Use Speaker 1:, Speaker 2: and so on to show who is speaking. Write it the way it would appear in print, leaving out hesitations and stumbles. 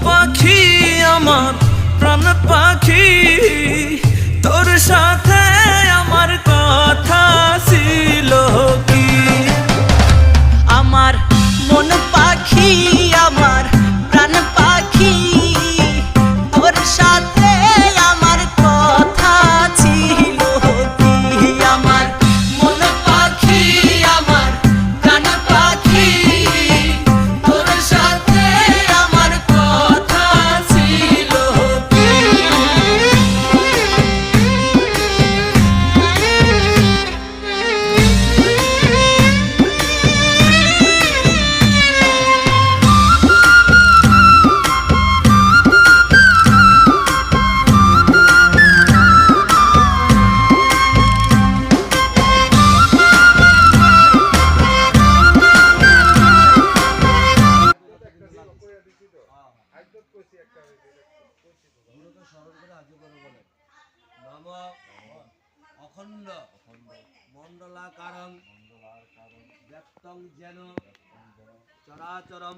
Speaker 1: পাখি আমার প্রাণ পাখি, তোর সাথে আমার কথা ছিল কি?
Speaker 2: আমার মন পাখি আমার প্রাণ পাখি, তোর সাথে আমার কথা ছিল কি? আমার মন পাখি আমার প্রাণ পাখি, তোর সাথে আমার কথা ছিল কি?
Speaker 3: নম অখণ্ড মণ্ডলাকারং ব্যক্তং যেন চরাচরম